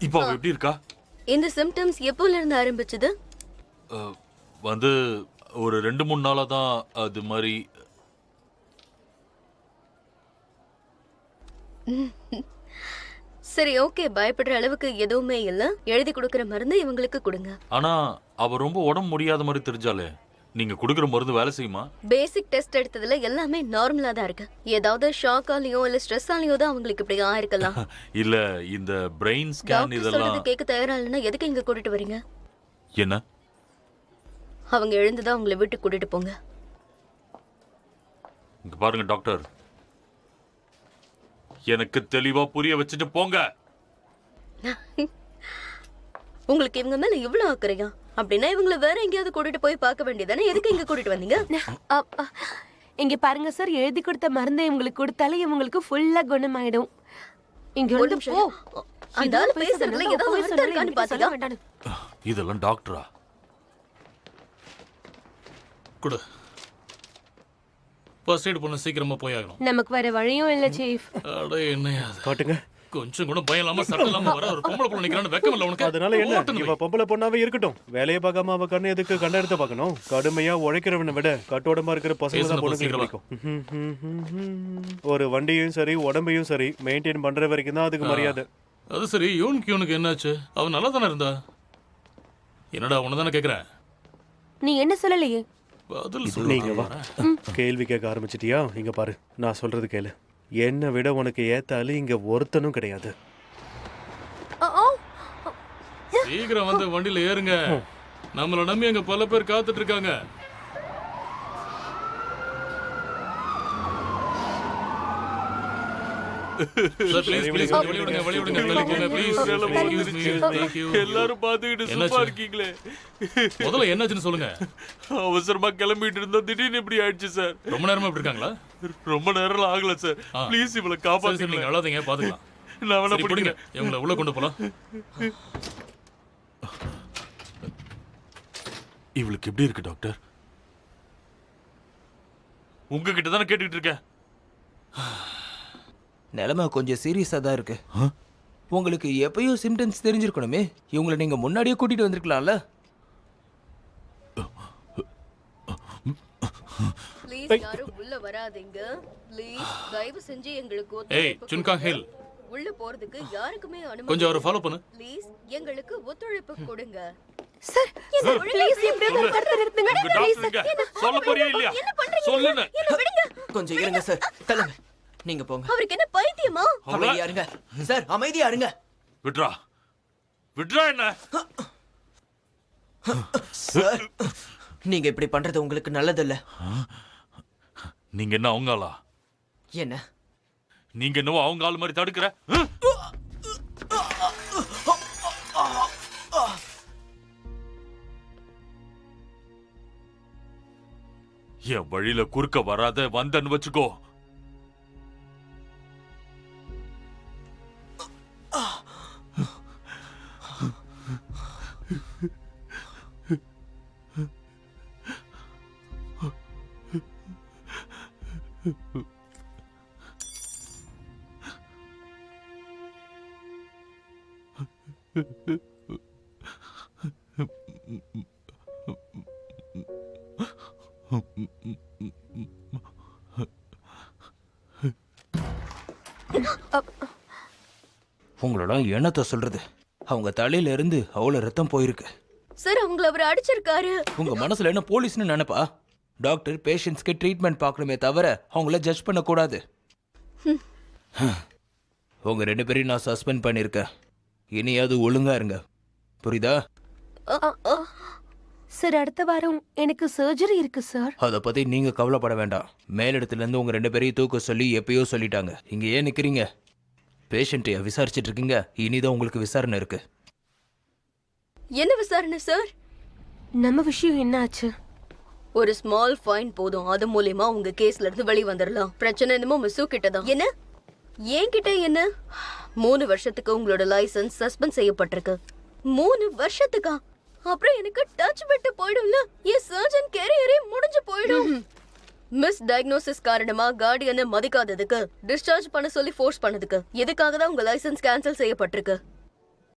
இப்போ அவ எப்படி இருக்கா? இந்த சிம்டம்ஸ் எப்போல இருந்து ஆரம்பிச்சது? வந்து ஒரு 2-3 நாளா தான் அது மாதிரி. சரி, ஓகே, பயப்படுற அளவுக்கு எதுவுமே இல்ல. எழுதி கொடுக்கிற மருந்து இவங்களுக்கு கொடுங்க. ஆனா அவ ரொம்ப உடம்பு முடியாத மாதிரி தெரிஞ்சாலே நீங்க கொடுக்கிற மருந்து வேலை செய்யுமா? பேசிக் டெஸ்ட் எடுத்ததுல எல்லாமே நார்மலா தான் இருக்கு. ஏதாவது ஷாக்காலயோ இல்ல ஸ்ட்ரெஸ்ஸாலயோ தான் அவங்களுக்கு இப்படி ஆயிருக்கலாம். இல்ல இந்த பிரெயின் ஸ்கேன் டாக்டர் இதெல்லாம் சொல்றது கேட்க தயாரா இல்லைன்னா எதுக்கு இங்க கூட்டிட்டு வரீங்க? என்ன? அவங்க எழுந்துதான் உங்களை விட்டு கூட்டிட்டு போங்க. இங்க பாருங்க டாக்டர், எனக்கு தெளிவா புரிய வச்சுட்டு போங்க. உங்களுக்கு இவங்க மேல இவ்வளவு அக்கறையா? அப்படின்னா இவங்களை வேற எங்கேயாவது கூட்டிட்டு போய் பார்க்க வேண்டியதானே? எதுக்கு இங்க கூட்டிட்டு வந்தீங்க? இங்க பாருங்க சார், எழுதி கொடுத்த மருந்தை இவங்களுக்கு கொடுத்தாலே இவங்களுக்கு ஃபுல்லா குணமாயிடும். இங்க ஒரு வந்து நிமிஷம். அந்த ஆளு பேசுறதுல ஏதாவது அர்த்தம் இருக்கான்னு பாத்தீங்களா? இதெல்லாம் டாக்டரா? குடு. ஃபர்ஸ்ட் எய்ட் பண்ண சீக்கிரமா போய் ஆகணும். நமக்கு வேற வழியும் இல்ல சீஃப். அட என்னையா அது? காட்டுங்க. கொஞ்சம் கூட பயம் இல்லாம சட்டம் இல்லாம வர ஒரு பொம்பளை பொண்ணு நிக்கிறான்னு வெக்கம் இல்ல உனக்கு? அதனால என்ன, ஓட்டணும் இவ பொம்பளை பொண்ணாவே இருக்கட்டும். வேலையை பார்க்காம அவ கண்ணு எதுக்கு கண்ட எடுத்து பார்க்கணும்? கடுமையா உழைக்கிறவனை விட கட்டோடமா இருக்கிற பசங்க தான் பொண்ணுங்களுக்கு பிடிக்கும். ஒரு வண்டியும் சரி உடம்பையும் சரி மெயின்டைன் பண்ற வரைக்கும் தான் அதுக்கு மரியாதை. அது சரி, யூனுக்கு என்னாச்சு? அவன் நல்லா தானே இருந்தா? என்னடா உன்னதானே கேக்குறேன். நீ என்ன சொல்லலையே? பதில் நீங்க வா. சொல்லுங்க. கேள்வி கேட்க ஆரம்பிச்சிட்டியா? இங்க பாரு, நான் சொல்றது கேளு. என்னை விட உனக்கு ஏத்தாலும் இங்க ஒருத்தனும் கிடையாது. சீக்கிரம் வந்து வண்டியில ஏறுங்க. நம்மள நம்பி அங்க பல பேர் காத்துட்டு இருக்காங்க. எல்லாரும் பாத்துக்கிட்டு சும்மா இருக்கீங்களே. முதல்ல என்னாச்சுன்னு சொல்லுங்க. அவசரமா கிளம்பிட்டு இருந்தோம், திடீர்னு இப்படி ஆயிடுச்சு சார். ரொம்ப நேரமா இப்படி இருக்காங்களா? ரொம்ப நேரம் ஆகல சார். ப்ளீஸ் இவளை சரி, காப்பாத்துங்க. நீங்க அழாதீங்க, பாத்துக்கலாம். நான் வேணா சரி, பிடிங்க. பிடிங்க. இவங்களை உள்ள கொண்டு போலாம். இவளுக்கு எப்படி இருக்கு டாக்டர்? உங்ககிட்ட தானே கேட்டுக்கிட்டு இருக்கேன். நிலைமை கொஞ்சம் சீரியஸா தான் இருக்கு. உங்களுக்கு எப்பயும் சிம்டம்ஸ் தெரிஞ்சிருக்கணுமே. இவங்களை நீங்க முன்னாடியே கூட்டிட்டு வந்திருக்கலாம்ல. ப்ளீஸ் யாரும் உள்ள வராதீங்க. ப்ளீஸ் தயவு செஞ்சு எங்களுக்கு ஏய் சுன்கா ஹில், உள்ள போறதுக்கு யாருக்குமே அனுமதி. கொஞ்சம் அவரை ஃபாலோ பண்ணு. ப்ளீஸ் எங்களுக்கு ஒத்துழைப்பு கொடுங்க. சார், ப்ளீஸ் இப்படி படுத்து நிறுத்துங்க. உங்க டாக்டர் இங்க. சொல்ல போறியா இல்லையா? சொல்லுங்க. கொஞ்சம் இருங்க சார், தள்ளுங்க. நீங்க போங்க. அவருக்கு என்ன பைத்தியமா? அமைதியா இருங்க சார், அமைதியா இருங்க. Withdraw withdraw. என்ன சார், நீங்க இப்படி பண்றது உங்களுக்கு நல்லது இல்ல. நீங்க என்ன அவங்க ஆளா? என்ன நீங்க என்னவோ அவங்க ஆள் மாதிரி தடுக்கிற? என் வழியில குறுக்க வராத, வந்தன்னு வச்சுக்கோ. உங்களோட எண்ணத்தை சொல்றது. அவங்க தலையில இருந்து அவ்வளவு ரத்தம் போயிருக்கு. சார், அவங்கள அவர் அடிச்சிருக்காரு. உங்க மனசுல என்ன போலீஸ்னு நினைப்பா? டாக்டர் பேஷண்ட்ஸ்க்கு ட்ரீட்மெண்ட் பார்க்கணுமே தவிர அவங்கள ஜட்ஜ் பண்ண கூடாது. உங்க 2 பேரையும் நான் சஸ்பெண்ட் பண்ணிருக்கேன். இனியாவது ஒழுங்கா இருங்க, புரியுதா? சார், அடுத்த வாரம் எனக்கு சர்ஜரி இருக்கு சார். அதை பத்தி நீங்க கவலைப்பட வேண்டாம். மேலிடத்துல இருந்து உங்க 2 பேரையும் தூக்க சொல்லி எப்பயோ சொல்லிட்டாங்க. இங்க ஏன் நிக்கிறீங்க? பேஷண்ட்டையா விசாரிச்சுட்டு இருக்கீங்க? இனிதான் உங்களுக்கு விசாரணை இருக்கு. என்ன விசாரணை சார்? நம்ம விஷயம் என்ன ஆச்சு? ஒரு ஸ்மால் ஃபைன் போதும். அது மூலமா உங்க கேஸ்ல இருந்து வெளிய வந்துடலாம். பிரச்சனை என்னமோ மிஸ்ஸு கிட்டதான். என்ன ஏன் கிட்ட என்ன? 3 வருஷத்துக்கு உங்களோட லைசன்ஸ் சஸ்பெண்ட் செய்யப்பட்டிருக்கு. 3 வருஷத்துக்கா? அப்புறம் எனக்கு டச் விட்டு போயிடும்ல. என் சர்ஜன் கேரியரே முடிஞ்சு போயிடும். மிஸ் டயக்னோசிஸ் காரணமா கார்டியனை மதிக்காததுக்கு, டிஸ்சார்ஜ் பண்ண சொல்லி ஃபோர்ஸ் பண்ணதுக்கு, எதுக்காக தான் உங்க லைசன்ஸ் கேன்சல் செய்யப்பட்டிருக்கு?